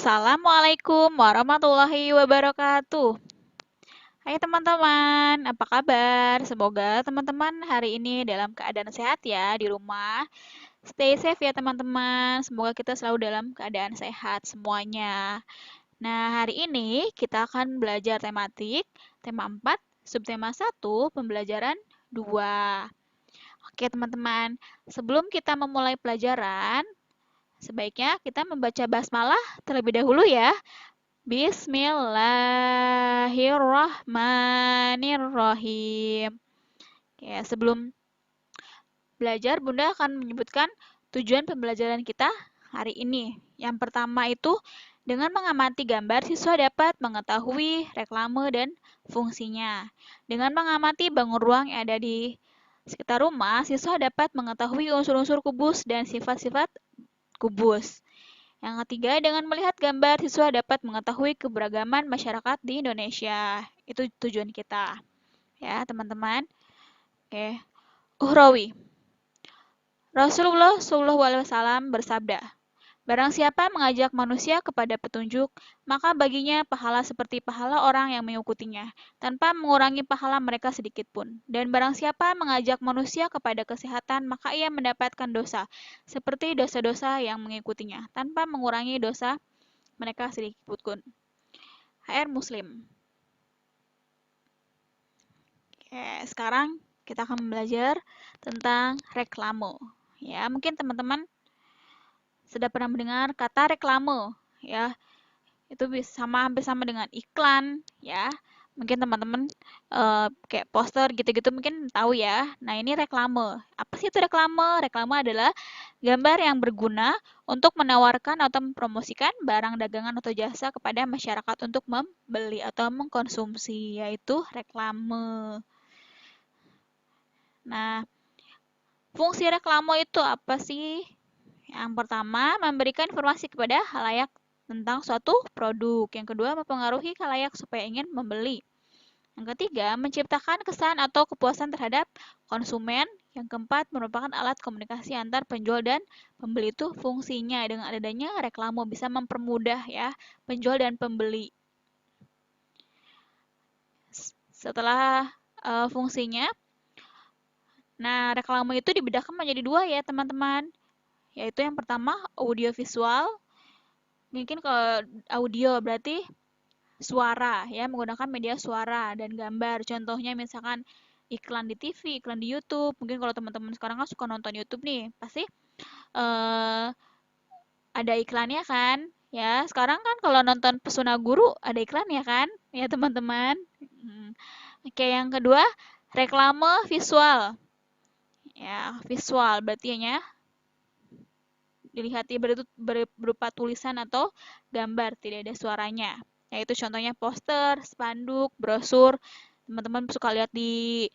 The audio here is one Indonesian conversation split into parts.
Assalamualaikum warahmatullahi wabarakatuh. Hai teman-teman, apa kabar? Semoga teman-teman hari ini dalam keadaan sehat ya di rumah. Stay safe ya teman-teman. Semoga kita selalu dalam keadaan sehat semuanya. Nah, hari ini kita akan belajar tematik, tema 4, subtema 1, pembelajaran 2. Oke teman-teman, sebelum kita memulai pelajaran, sebaiknya kita membaca basmalah terlebih dahulu ya. Bismillahirrahmanirrahim. Oke, sebelum belajar, Bunda akan menyebutkan tujuan pembelajaran kita hari ini. Yang pertama itu, dengan mengamati gambar, siswa dapat mengetahui reklame dan fungsinya. Dengan mengamati bangun ruang yang ada di sekitar rumah, siswa dapat mengetahui unsur-unsur kubus dan sifat-sifat kubus. Yang ketiga, dengan melihat gambar, siswa dapat mengetahui keberagaman masyarakat di Indonesia. Itu tujuan kita. Ya, teman-teman. Oke. Uhrawi. Rasulullah SAW bersabda, barang siapa mengajak manusia kepada petunjuk, maka baginya pahala seperti pahala orang yang mengikutinya, tanpa mengurangi pahala mereka sedikit pun. Dan barang siapa mengajak manusia kepada kesehatan, maka ia mendapatkan dosa, seperti dosa-dosa yang mengikutinya, tanpa mengurangi dosa mereka sedikit pun. HR Muslim. Oke, sekarang kita akan belajar tentang reklame. Ya, mungkin teman-teman sudah pernah mendengar kata reklame, ya. Itu bisa hampir sama dengan iklan, ya. Mungkin teman-teman kayak poster gitu-gitu mungkin tahu ya. Nah, ini reklame. Apa sih itu reklame? Reklame adalah gambar yang berguna untuk menawarkan atau mempromosikan barang dagangan atau jasa kepada masyarakat untuk membeli atau mengkonsumsi, yaitu reklame. Nah, fungsi reklame itu apa sih? Yang pertama, memberikan informasi kepada khalayak tentang suatu produk. Yang kedua, mempengaruhi khalayak supaya ingin membeli. Yang ketiga, menciptakan kesan atau kepuasan terhadap konsumen. Yang keempat, merupakan alat komunikasi antar penjual dan pembeli. Itu fungsinya dengan adanya reklame bisa mempermudah ya penjual dan pembeli. Setelah fungsinya, nah reklame itu dibedakan menjadi dua ya teman-teman. Yaitu yang pertama audiovisual. Mungkin kalau audio berarti suara ya, menggunakan media suara dan gambar. Contohnya misalkan iklan di TV, iklan di YouTube. Mungkin kalau teman-teman sekarang kan suka nonton YouTube nih, pasti eh, ada iklannya kan? Ya, sekarang kan kalau nonton Pesona Guru ada iklan ya kan? Ya teman-teman. Oke, yang kedua reklame visual. Ya, visual berarti ya dilihat berupa tulisan atau gambar, tidak ada suaranya. Yaitu contohnya poster, spanduk, brosur. Teman-teman suka lihat di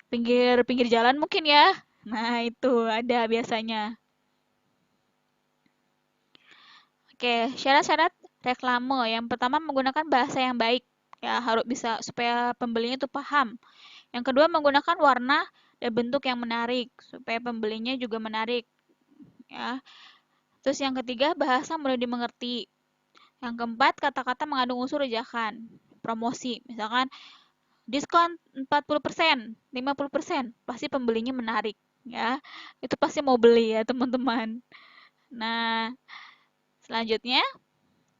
pinggir-pinggir jalan mungkin ya. Nah, itu ada biasanya. Oke, syarat-syarat reklame. Yang pertama menggunakan bahasa yang baik. Ya, harus bisa supaya pembelinya itu paham. Yang kedua menggunakan warna dan bentuk yang menarik supaya pembelinya juga menarik. Ya. Terus yang ketiga bahasa mudah dimengerti. Yang keempat, kata-kata mengandung unsur ajakan. Promosi, misalkan diskon 40%, 50%, pasti pembelinya menarik ya. Itu pasti mau beli ya, teman-teman. Nah, selanjutnya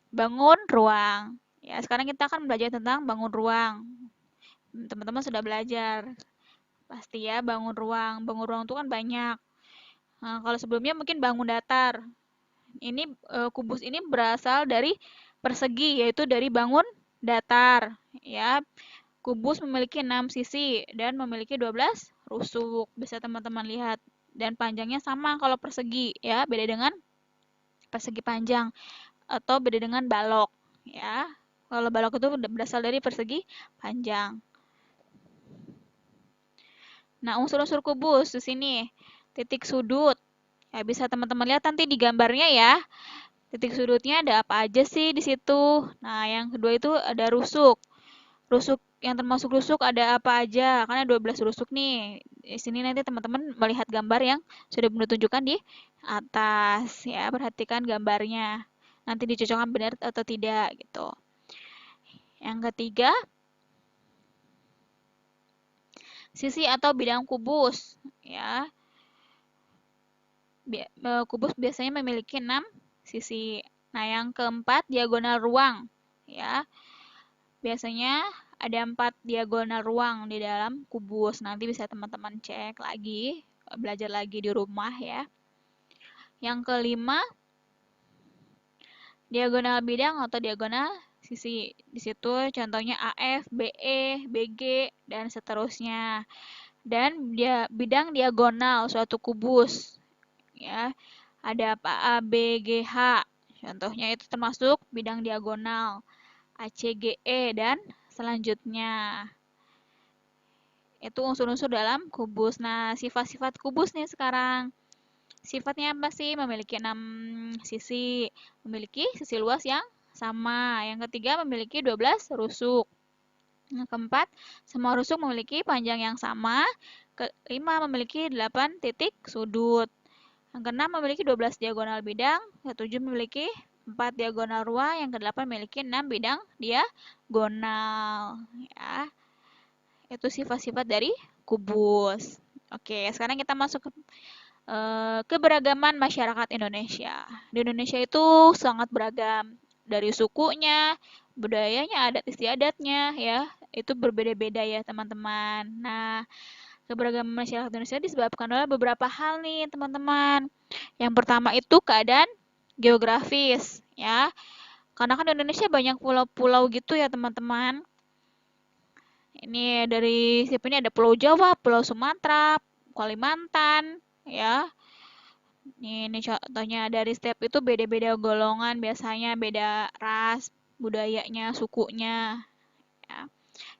bangun ruang. Ya, sekarang kita akan belajar tentang bangun ruang. Teman-teman sudah belajar. Pasti ya, bangun ruang. Bangun ruang itu kan banyak. Nah, kalau sebelumnya mungkin bangun datar. Ini kubus ini berasal dari persegi, yaitu dari bangun datar. Ya, kubus memiliki 6 sisi dan memiliki 12 rusuk. Bisa teman-teman lihat. Dan panjangnya sama kalau persegi, ya, beda dengan persegi panjang atau beda dengan balok, ya. Kalau balok itu berasal dari persegi panjang. Nah, unsur-unsur kubus di sini titik sudut. Ya, bisa teman-teman lihat nanti di gambarnya ya. Titik sudutnya ada apa aja sih di situ. Nah, yang kedua itu ada rusuk. Rusuk yang termasuk rusuk ada apa aja? Karena 12 rusuk nih. Di sini nanti teman-teman melihat gambar yang sudah Bunda tunjukkan di atas ya. Perhatikan gambarnya. nanti dicocokkan benar atau tidak gitu. Yang ketiga, sisi atau bidang kubus ya. Kubus biasanya memiliki 6 sisi. Nah, yang keempat, diagonal ruang ya. Biasanya ada 4 diagonal ruang di dalam kubus. Nanti bisa teman-teman cek lagi, belajar lagi di rumah ya. Yang kelima, diagonal bidang atau diagonal sisi. Di situ contohnya AF, BE, BG, dan seterusnya. Dan bidang diagonal suatu kubus ya. Ada apa? A, B, G, H. Contohnya itu termasuk bidang diagonal. ACGE dan selanjutnya. Itu unsur-unsur dalam kubus. Nah, sifat-sifat kubus nih sekarang. Sifatnya apa sih? Memiliki 6 sisi. Memiliki sisi luas yang sama. Yang ketiga, memiliki 12 rusuk. Yang keempat, semua rusuk memiliki panjang yang sama. Kelima, memiliki 8 titik sudut. Yang keenam, memiliki 12 diagonal bidang. Yang ketujuh, memiliki 4 diagonal ruang. Yang kedelapan, memiliki 6 bidang diagonal. Ya. Itu sifat-sifat dari kubus. Oke, sekarang kita masuk ke keberagaman masyarakat Indonesia. Di Indonesia itu sangat beragam. Dari sukunya, budayanya, adat istiadatnya, ya, itu berbeda-beda ya teman-teman. Nah, keberagaman masyarakat Indonesia disebabkan oleh beberapa hal nih teman-teman. Yang pertama itu keadaan geografis, ya. Karena kan di Indonesia banyak pulau-pulau gitu ya teman-teman. Ini dari siapa ini ada Pulau Jawa, Pulau Sumatera, Kalimantan, ya. Ini contohnya dari setiap itu beda-beda golongan, biasanya beda ras, budayanya, sukunya. Ya.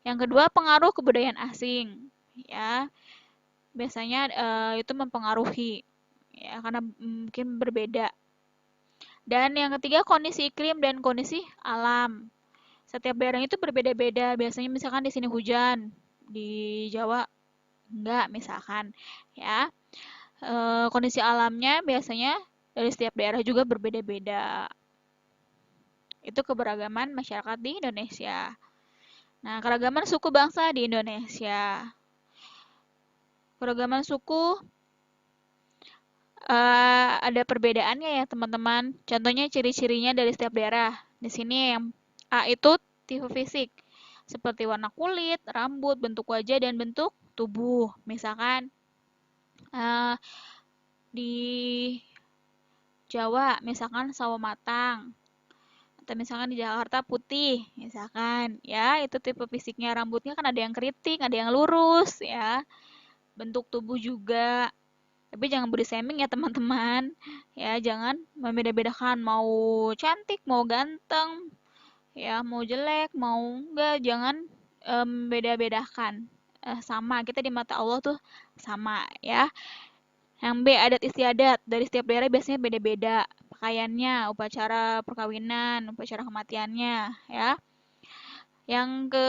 Yang kedua pengaruh kebudayaan asing, ya. Biasanya itu mempengaruhi, ya karena mungkin berbeda. Dan yang ketiga kondisi iklim dan kondisi alam. Setiap daerah itu berbeda-beda. Biasanya misalkan di sini hujan, di Jawa enggak misalkan, ya. Kondisi alamnya biasanya dari setiap daerah juga berbeda-beda. Itu keberagaman masyarakat di Indonesia. Nah, keragaman suku bangsa di Indonesia. Keragaman suku ada perbedaannya ya teman-teman. Contohnya ciri-cirinya dari setiap daerah. Di sini yang A itu tipe fisik, seperti warna kulit, rambut, bentuk wajah, dan bentuk tubuh. Misalkan di Jawa, misalkan sawo matang. Atau misalkan di Jakarta putih, misalkan. Ya, itu tipe fisiknya. Rambutnya kan ada yang keriting, ada yang lurus, ya. Bentuk tubuh juga. Tapi jangan body shaming ya teman-teman. Ya, jangan membeda-bedakan mau cantik, mau ganteng, ya mau jelek, mau enggak, jangan beda-bedakan. Sama, kita di mata Allah tuh sama ya. Yang B, adat istiadat. Dari setiap daerah biasanya beda-beda. Pakaiannya, upacara perkawinan, upacara kematiannya, ya. Yang ke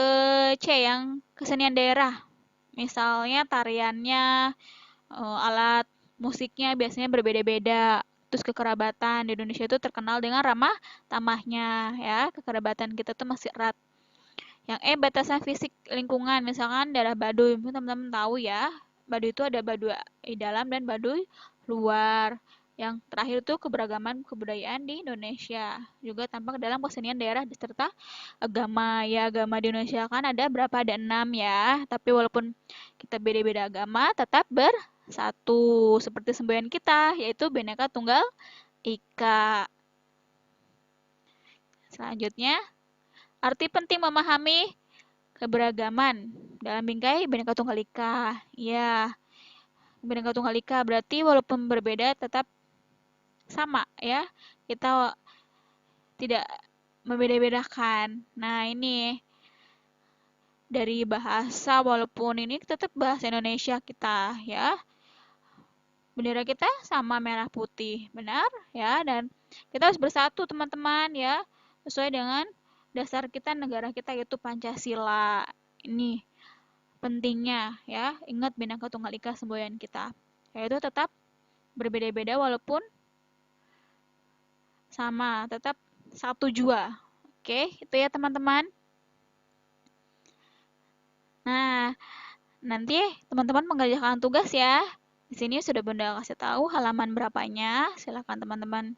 C, yang kesenian daerah. Misalnya tariannya, alat musiknya biasanya berbeda-beda. Terus kekerabatan di Indonesia itu terkenal dengan ramah tamahnya ya. Kekerabatan kita tuh masih erat. Yang E, batasan fisik lingkungan. Misalkan daerah Baduy, teman-teman tahu ya. Baduy itu ada Baduy dalam dan Baduy luar. Yang terakhir itu keberagaman kebudayaan di Indonesia. Juga tampak dalam kesenian daerah serta agama. Ya, agama di Indonesia kan ada berapa? Ada 6 ya. Tapi walaupun kita beda-beda agama, tetap bersatu. Seperti semboyan kita, yaitu Bhinneka Tunggal Ika. Selanjutnya, arti penting memahami keberagaman dalam bingkai Bhinneka Tunggal Ika. Ya, Bhinneka Tunggal Ika berarti walaupun berbeda tetap sama ya. Kita tidak membeda-bedakan. Nah, ini dari bahasa walaupun ini tetap bahasa Indonesia kita ya. Bendera kita sama merah putih, benar ya, dan kita harus bersatu teman-teman ya, sesuai dengan dasar kita negara kita yaitu Pancasila. Ini pentingnya ya, ingat Bhinneka Tunggal Ika semboyan kita, yaitu tetap berbeda-beda walaupun sama, tetap 1 jua. Oke, itu ya teman-teman. Nah, nanti teman-teman mengerjakan tugas ya. Di sini sudah Bunda kasih tahu halaman berapanya. Silakan teman-teman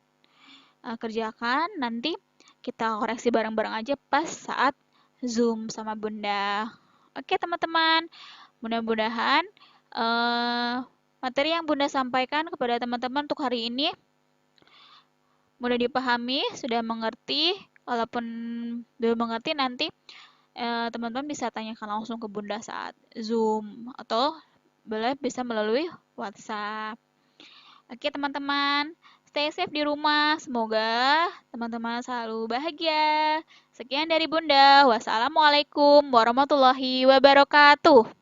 kerjakan. Nanti kita koreksi bareng-bareng aja pas saat Zoom sama Bunda. Oke teman-teman, mudah-mudahan materi yang Bunda sampaikan kepada teman-teman untuk hari ini mudah dipahami, sudah mengerti. Walaupun belum mengerti nanti teman-teman bisa tanyakan langsung ke Bunda saat Zoom atau boleh bisa melalui WhatsApp. Oke teman-teman, stay safe di rumah. Semoga teman-teman selalu bahagia. Sekian dari Bunda. Wassalamualaikum warahmatullahi wabarakatuh.